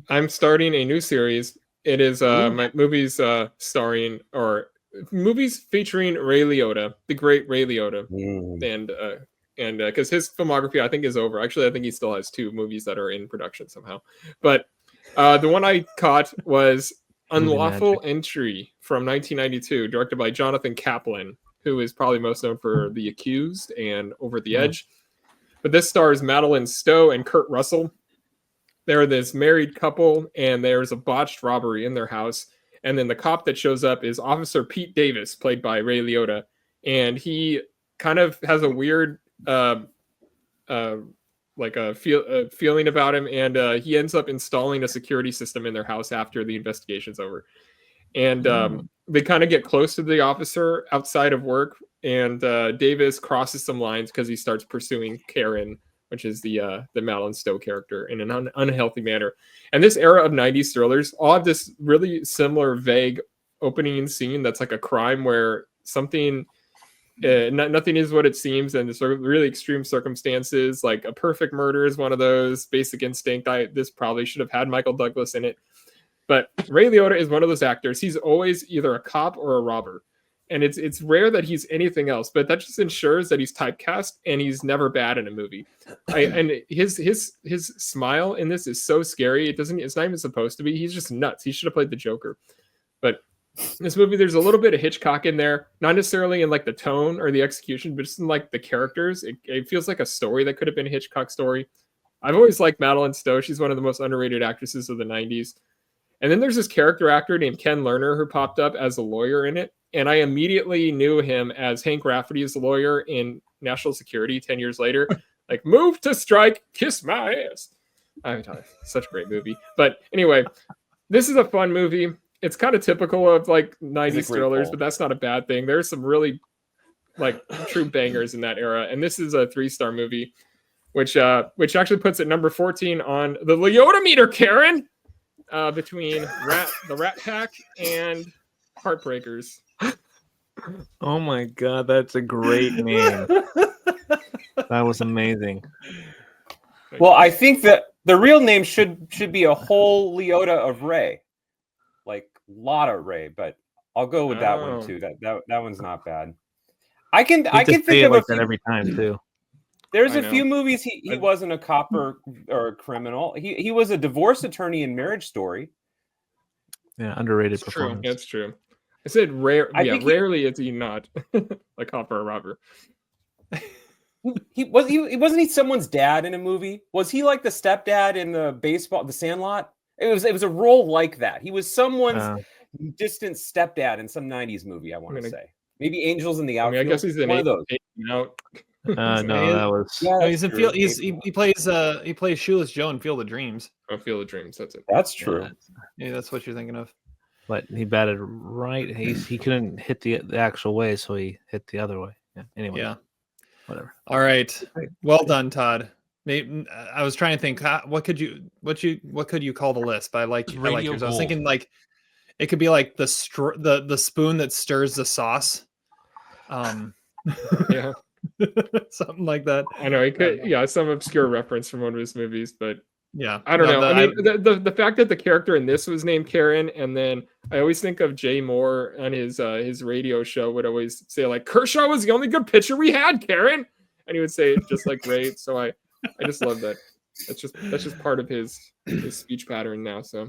I'm starting a new series. It is my movies starring or movies featuring Ray Liotta, the great Ray Liotta, and because his filmography I think is over. Actually, I think he still has 2 movies that are in production somehow. But the one I caught was Unlawful Entry from 1992, directed by Jonathan Kaplan, who is probably most known for The Accused and Over the Edge. But this stars Madeline Stowe and Kurt Russell. They're this married couple, and there's a botched robbery in their house. And then the cop that shows up is Officer Pete Davis, played by Ray Liotta. And he kind of has a weird feeling about him, and he ends up installing a security system in their house after the investigation's over. And they kind of get close to the officer outside of work, and Davis crosses some lines because he starts pursuing Karen, which is the Madeline Stowe character, in an unhealthy manner. And this era of 90s thrillers all have this really similar vague opening scene that's like a crime where something nothing is what it seems, and there's really extreme circumstances. Like A Perfect Murder is one of those. Basic Instinct, this probably should have had Michael Douglas in it. But Ray Liotta is one of those actors. He's always either a cop or a robber. And it's rare that he's anything else, but that just ensures that he's typecast and he's never bad in a movie. And his smile in this is so scary. It's not even supposed to be. He's just nuts. He should have played the Joker. But this movie, there's a little bit of Hitchcock in there, not necessarily in like the tone or the execution, but just in like the characters. It feels like a story that could have been a Hitchcock story. I've always liked Madeline Stowe. She's one of the most underrated actresses of the 90s. And then there's this character actor named Ken Lerner who popped up as a lawyer in it. And I immediately knew him as Hank Rafferty's lawyer in National Security 10 years later. Like, move to strike, kiss my ass. Such a great movie. But anyway, this is a fun movie. It's kind of typical of like 90s thrillers, but that's not a bad thing. There's some really like true bangers in that era. And this is a 3-star movie, which actually puts it number 14 on the Liotta meter, Karen, between the Rat Pack and Heartbreakers. Oh my God, that's a great name. That was amazing. Well, I think that the real name should be a whole Liotta of Ray, like Lotta Ray. But I'll go with that one too. That one's not bad. I can think of like that every time too. There's a few movies he wasn't a cop or a criminal. He was a divorce attorney in Marriage Story. Yeah, underrated That's performance. True. That's true. I said rare. Rarely is he not a cop or a robber. Wasn't he someone's dad in a movie? Was he like the stepdad in the Sandlot? It was a role like that. He was someone's distant stepdad in some 90s movie, I want to say. Maybe Angels in the Outfield. I guess he's in one of those. No, that was. No, he's in Field. He plays Shoeless Joe in Field of Dreams. Oh, Field of Dreams. That's it. That's true. Yeah, that's what you're thinking of. But he batted right. He couldn't hit the actual way, so he hit the other way. Yeah. Anyway. Yeah. Whatever. All right. Well done, Todd. Maybe, I was trying to think what could you call the list? But I like yours. I was thinking like it could be like the spoon that stirs the sauce. Yeah. Something like that. I know he could. Yeah, some obscure reference from one of his movies, but yeah, I don't know. I mean, the fact that the character in this was named Karen, and then I always think of Jay Moore on his radio show would always say like Kershaw was the only good pitcher we had, Karen, and he would say it just like great. So I just love that. That's just part of his speech pattern now. So